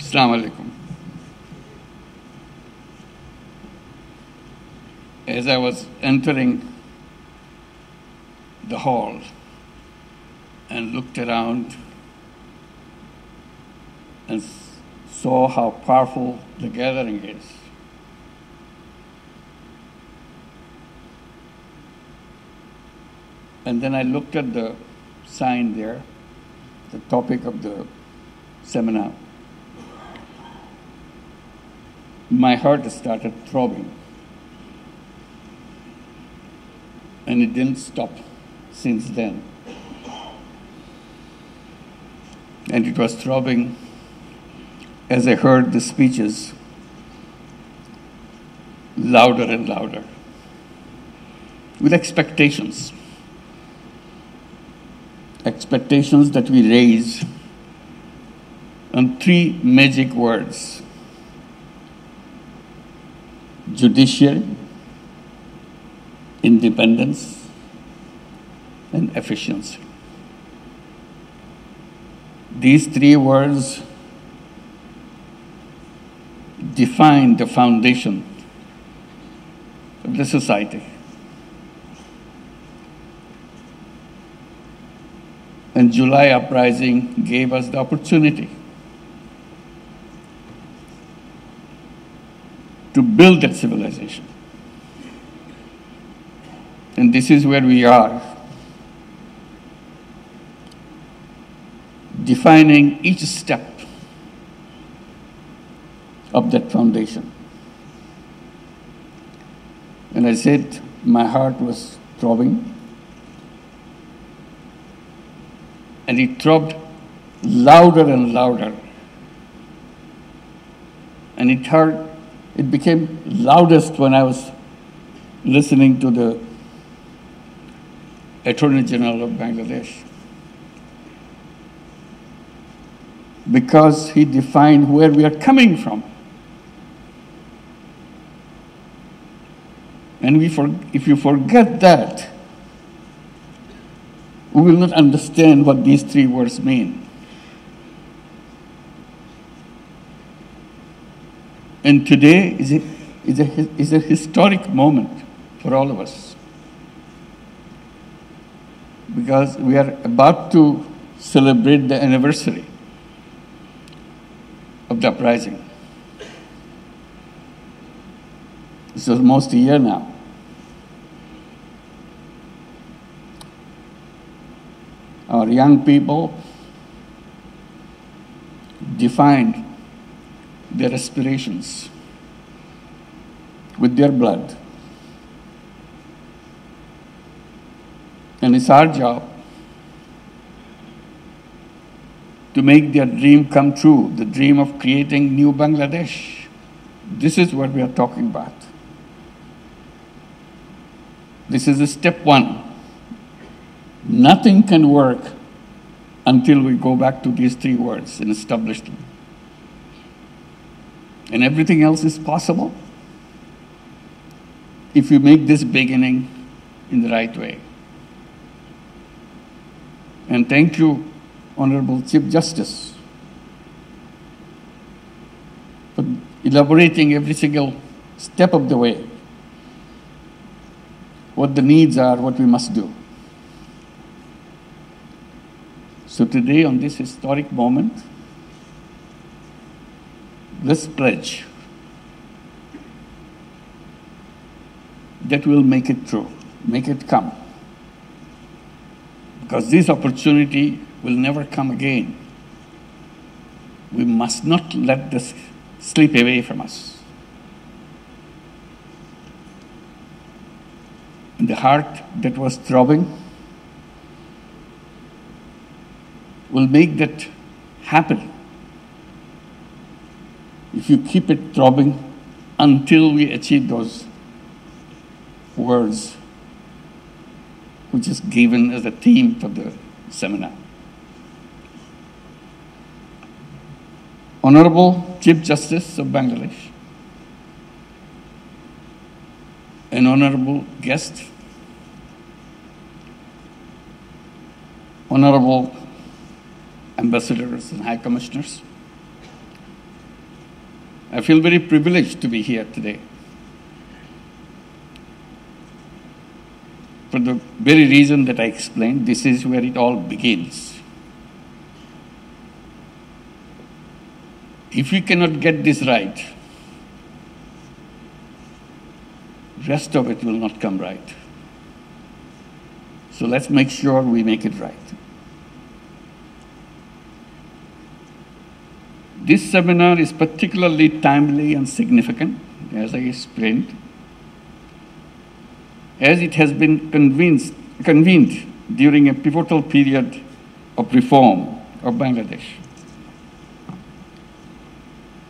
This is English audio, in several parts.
Assalamu alaikum. As I was entering the hall and looked around and saw how powerful the gathering is, and then I looked at the sign there, the topic of the seminar, my heart started throbbing. And it didn't stop since then. And it was throbbing as I heard the speeches louder and louder, with expectations. Expectations that we raise on three magic words: judiciary, independence, and efficiency. These three words define the foundation of the society. And July uprising gave us the opportunity to build that civilization. And this is where we are, defining each step of that foundation. And I said my heart was throbbing, and it throbbed louder and louder. And it became loudest when I was listening to the Attorney General of Bangladesh, because he defined where we are coming from. And if you forget that, we will not understand what these three words mean. And today is a historic moment for all of us, because we are about to celebrate the anniversary of the uprising. It's almost a year now. Our young people defined their aspirations with their blood. And it's our job to make their dream come true, the dream of creating new Bangladesh. This is what we are talking about. This is step one. Nothing can work until we go back to these three words and establish them. And everything else is possible if you make this beginning in the right way. And thank you, Honorable Chief Justice, for elaborating every single step of the way, what the needs are, what we must do. So today, on this historic moment, let's pledge that we'll make it true, make it come. Because this opportunity will never come again. We must not let this slip away from us. And the heart that was throbbing will make that happen if you keep it throbbing until we achieve those words, which is given as a theme for the seminar. Honorable Chief Justice of Bangladesh, an honorable guest, honorable ambassadors and high commissioners, I feel very privileged to be here today. For the very reason that I explained, this is where it all begins. If we cannot get this right, rest of it will not come right. So let's make sure we make it right. This seminar is particularly timely and significant, as I explained, as it has been convened during a pivotal period of reform of Bangladesh.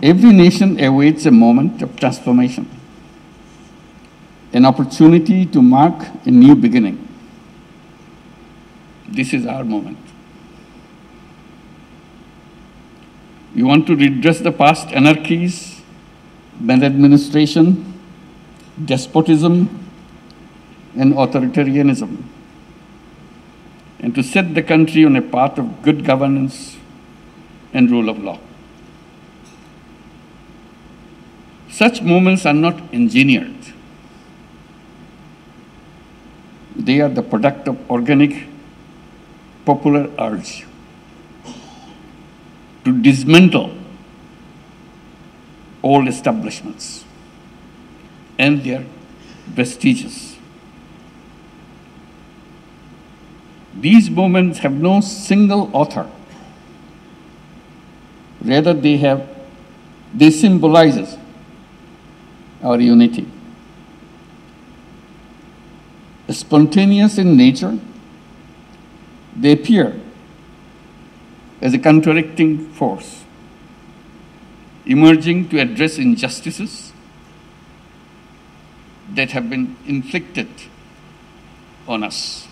Every nation awaits a moment of transformation, an opportunity to mark a new beginning. This is our moment. We want to redress the past anarchies, maladministration, despotism, and authoritarianism, and to set the country on a path of good governance and rule of law. Such moments are not engineered. They are the product of organic popular urge to dismantle old establishments and their vestiges. These movements have no single author. Rather, they symbolize our unity. Spontaneous in nature, they appear as a contradicting force, emerging to address injustices that have been inflicted on us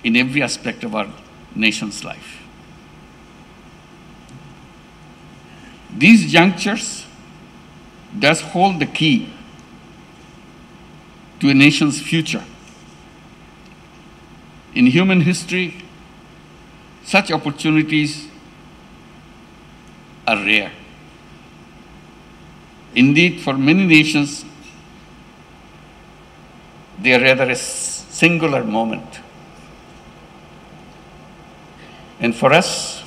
in every aspect of our nation's life. These junctures thus hold the key to a nation's future. In human history, such opportunities are rare. Indeed, for many nations, they are rather a singular moment. And for us,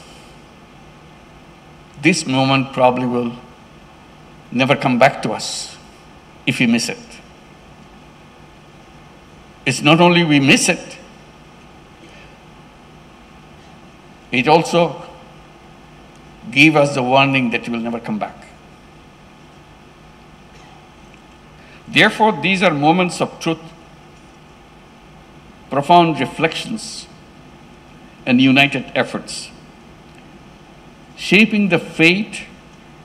this moment probably will never come back to us if we miss it. It's not only we miss it, it also gives us the warning that it will never come back. Therefore, these are moments of truth, profound reflections, and united efforts, shaping the fate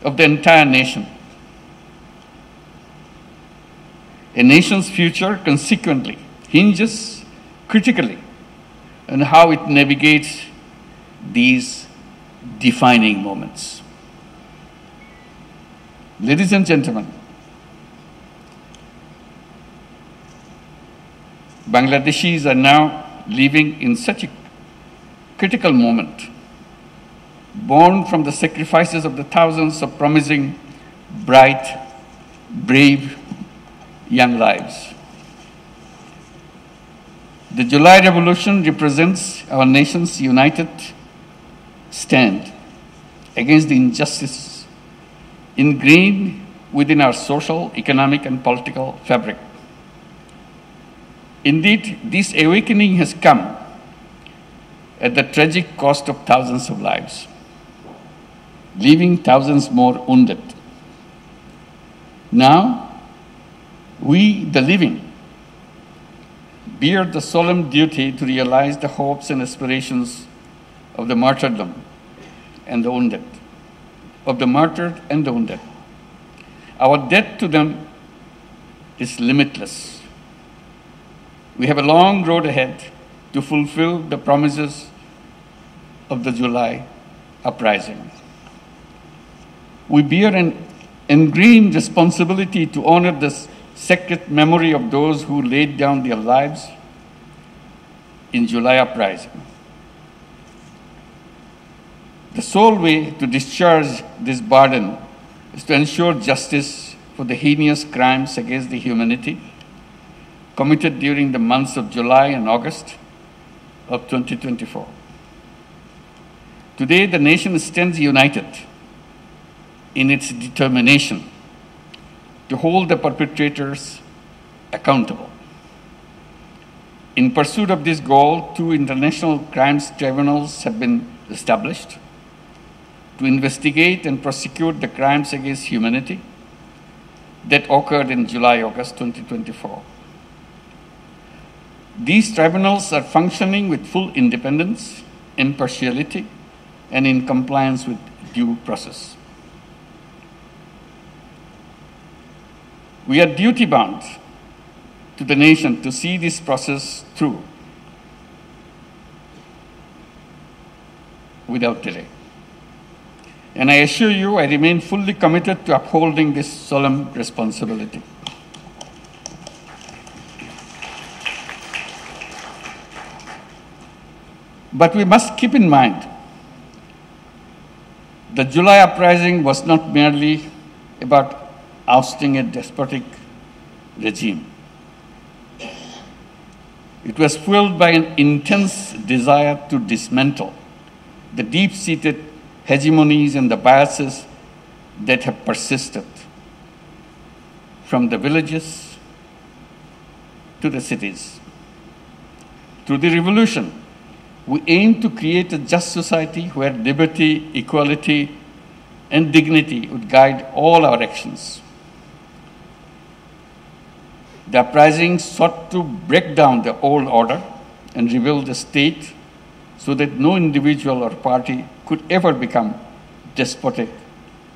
of the entire nation. A nation's future, consequently, hinges critically on how it navigates these defining moments. Ladies and gentlemen, Bangladeshis are now living in such a critical moment, born from the sacrifices of the thousands of promising, bright, brave young lives. The July Revolution represents our nation's united stand against the injustices ingrained within our social, economic, and political fabric. Indeed, this awakening has come at the tragic cost of thousands of lives, leaving thousands more wounded. Now, we, the living, bear the solemn duty to realize the hopes and aspirations of the martyrdom and the wounded, of the martyred and the wounded. Our debt to them is limitless. We have a long road ahead to fulfill the promises of the July uprising. We bear an ingrained responsibility to honor the sacred memory of those who laid down their lives in July uprising. The sole way to discharge this burden is to ensure justice for the heinous crimes against the humanity committed during the months of July and August of 2024. Today, the nation stands united in its determination to hold the perpetrators accountable. In pursuit of this goal, 2 international crimes tribunals have been established to investigate and prosecute the crimes against humanity that occurred in July-August 2024. These tribunals are functioning with full independence, impartiality, and in compliance with due process. We are duty-bound to the nation to see this process through without delay. And I assure you, I remain fully committed to upholding this solemn responsibility. But we must keep in mind the July uprising was not merely about ousting a despotic regime. It was fueled by an intense desire to dismantle the deep-seated hegemonies and the biases that have persisted from the villages to the cities. Through the revolution, we aim to create a just society where liberty, equality, and dignity would guide all our actions. The uprising sought to break down the old order and rebuild the state so that no individual or party could ever become despotic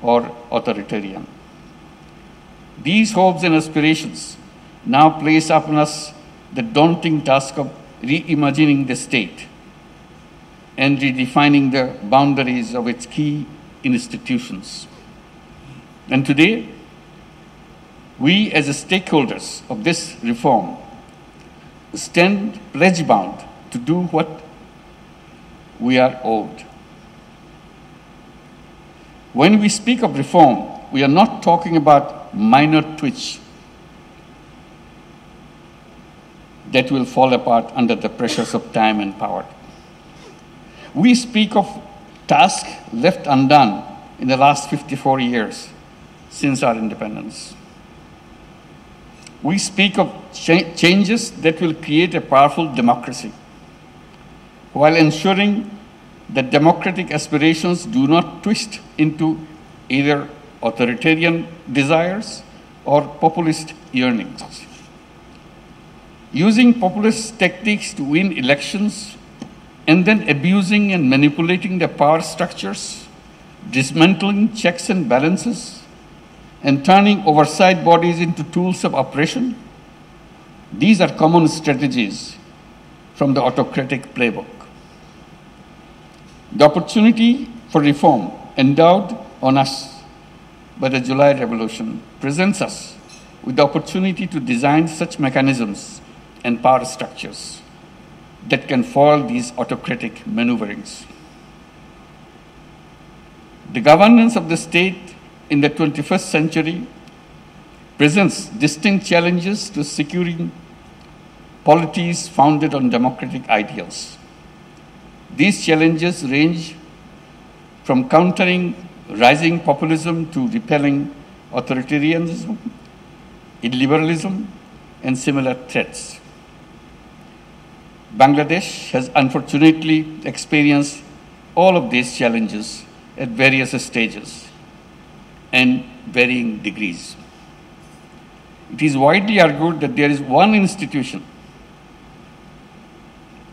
or authoritarian. These hopes and aspirations now place upon us the daunting task of reimagining the state and redefining the boundaries of its key institutions. And today, we as stakeholders of this reform stand pledge-bound to do what we are owed. When we speak of reform, we are not talking about minor tweaks that will fall apart under the pressures of time and power. We speak of tasks left undone in the last 54 years since our independence. We speak of changes that will create a powerful democracy while ensuring that democratic aspirations do not twist into either authoritarian desires or populist yearnings. Using populist tactics to win elections and then abusing and manipulating the power structures, dismantling checks and balances, and turning oversight bodies into tools of oppression, these are common strategies from the autocratic playbook. The opportunity for reform endowed on us by the July Revolution presents us with the opportunity to design such mechanisms and power structures that can foil these autocratic maneuverings. The governance of the state in the 21st century presents distinct challenges to securing polities founded on democratic ideals. These challenges range from countering rising populism to repelling authoritarianism, illiberalism, and similar threats. Bangladesh has unfortunately experienced all of these challenges at various stages and varying degrees. It is widely argued that there is one institution,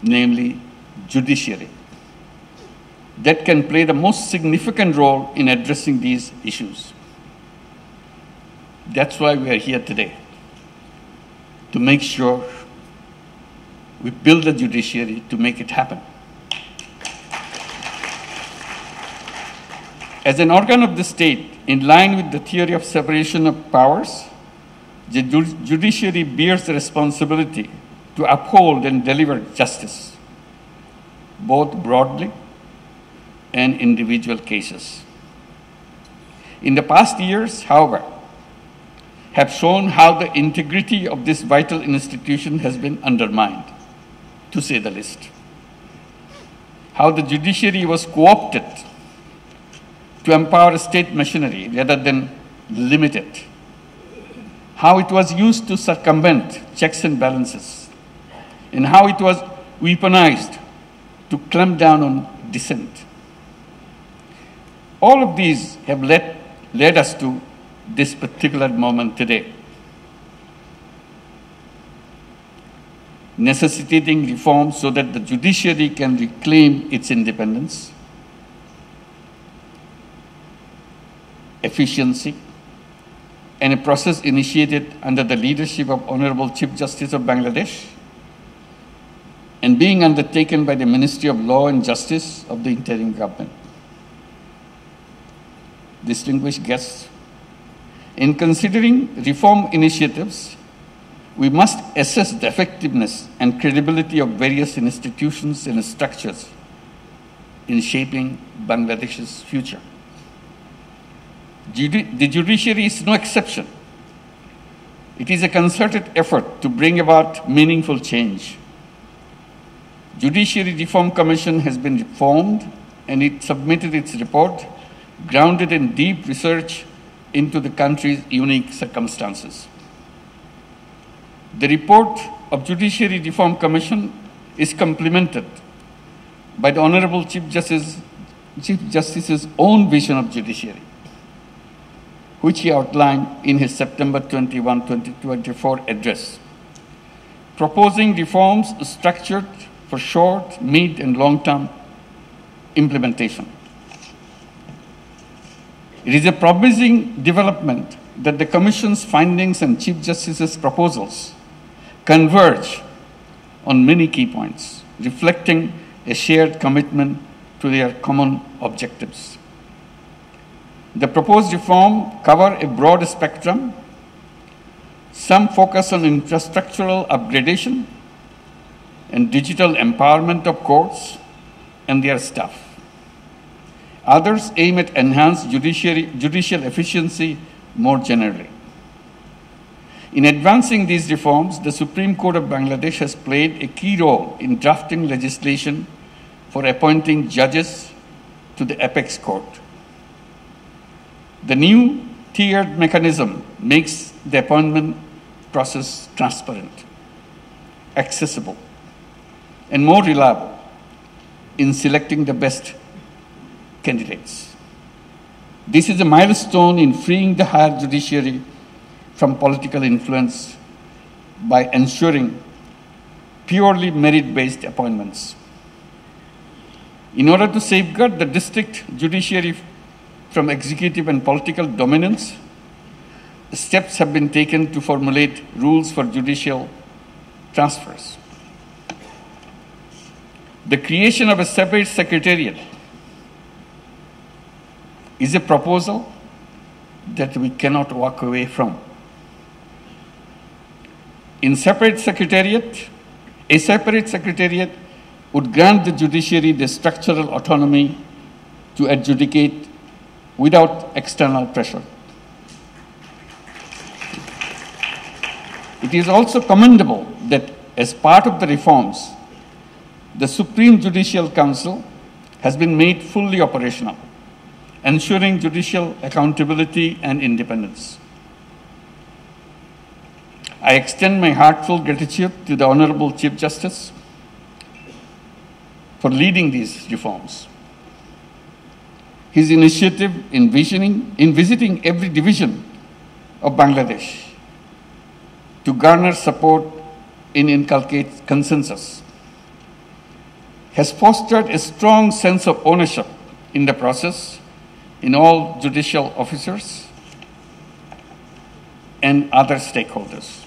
namely judiciary, that can play the most significant role in addressing these issues. That's why we are here today, to make sure we build the judiciary to make it happen. As an organ of the state, in line with the theory of separation of powers, the judiciary bears the responsibility to uphold and deliver justice, both broadly and individual cases. In the past years, however, have shown how the integrity of this vital institution has been undermined, to say the least. How the judiciary was co-opted to empower state machinery rather than limit it. How it was used to circumvent checks and balances, and how it was weaponized to clamp down on dissent. All of these have led us to this particular moment today, necessitating reform so that the judiciary can reclaim its independence, efficiency, and a process initiated under the leadership of Honorable Chief Justice of Bangladesh and being undertaken by the Ministry of Law and Justice of the interim government. Distinguished guests, in considering reform initiatives, we must assess the effectiveness and credibility of various institutions and structures in shaping Bangladesh's future. The judiciary is no exception. It is a concerted effort to bring about meaningful change. Judiciary Reform Commission has been formed and it submitted its report grounded in deep research into the country's unique circumstances. The report of Judiciary Reform Commission is complemented by the Honorable Chief Justice's own vision of judiciary, which he outlined in his September 21, 2024 address, proposing reforms structured for short, mid, and long-term implementation. It is a promising development that the Commission's findings and Chief Justice's proposals converge on many key points, reflecting a shared commitment to their common objectives. The proposed reform cover a broad spectrum. Some focus on infrastructural upgradation and digital empowerment of courts and their staff. Others aim at enhanced judicial efficiency more generally. In advancing these reforms, the Supreme Court of Bangladesh has played a key role in drafting legislation for appointing judges to the Apex Court. The new tiered mechanism makes the appointment process transparent, accessible, and more reliable in selecting the best candidates. This is a milestone in freeing the higher judiciary from political influence by ensuring purely merit-based appointments. In order to safeguard the district judiciary from executive and political dominance, steps have been taken to formulate rules for judicial transfers. The creation of a separate secretariat is a proposal that we cannot walk away from. A separate secretariat would grant the judiciary the structural autonomy to adjudicate without external pressure. It is also commendable that as part of the reforms, the Supreme Judicial Council has been made fully operational, ensuring judicial accountability and independence. I extend my heartfelt gratitude to the Honorable Chief Justice for leading these reforms. His initiative in visiting every division of Bangladesh to garner support and inculcate consensus has fostered a strong sense of ownership in the process in all judicial officers and other stakeholders.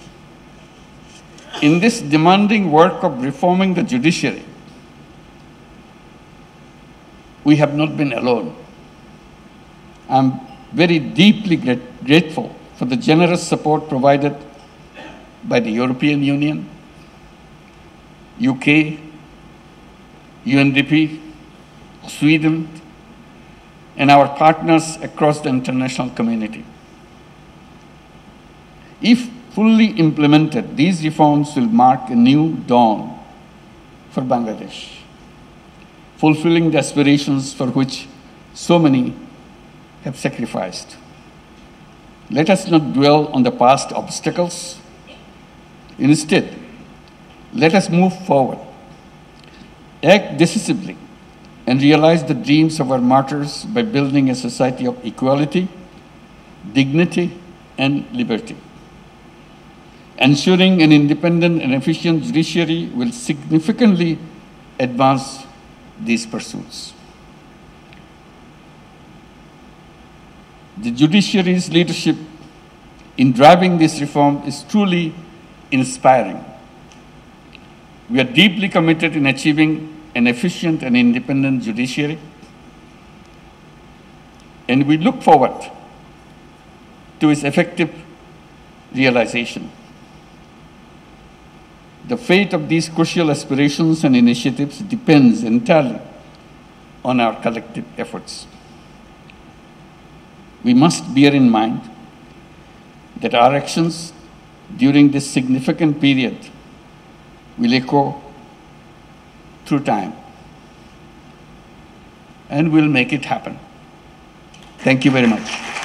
In this demanding work of reforming the judiciary, we have not been alone. I'm very deeply grateful for the generous support provided by the European Union, UK, UNDP, Sweden, and our partners across the international community. If fully implemented, these reforms will mark a new dawn for Bangladesh, fulfilling the aspirations for which so many have sacrificed. Let us not dwell on the past obstacles. Instead, let us move forward, act decisively, and realize the dreams of our martyrs by building a society of equality, dignity, and liberty. Ensuring an independent and efficient judiciary will significantly advance these pursuits. The judiciary's leadership in driving this reform is truly inspiring. We are deeply committed in achieving an efficient and independent judiciary, and we look forward to its effective realization. The fate of these crucial aspirations and initiatives depends entirely on our collective efforts. We must bear in mind that our actions during this significant period will echo through time, and we'll make it happen. Thank you very much.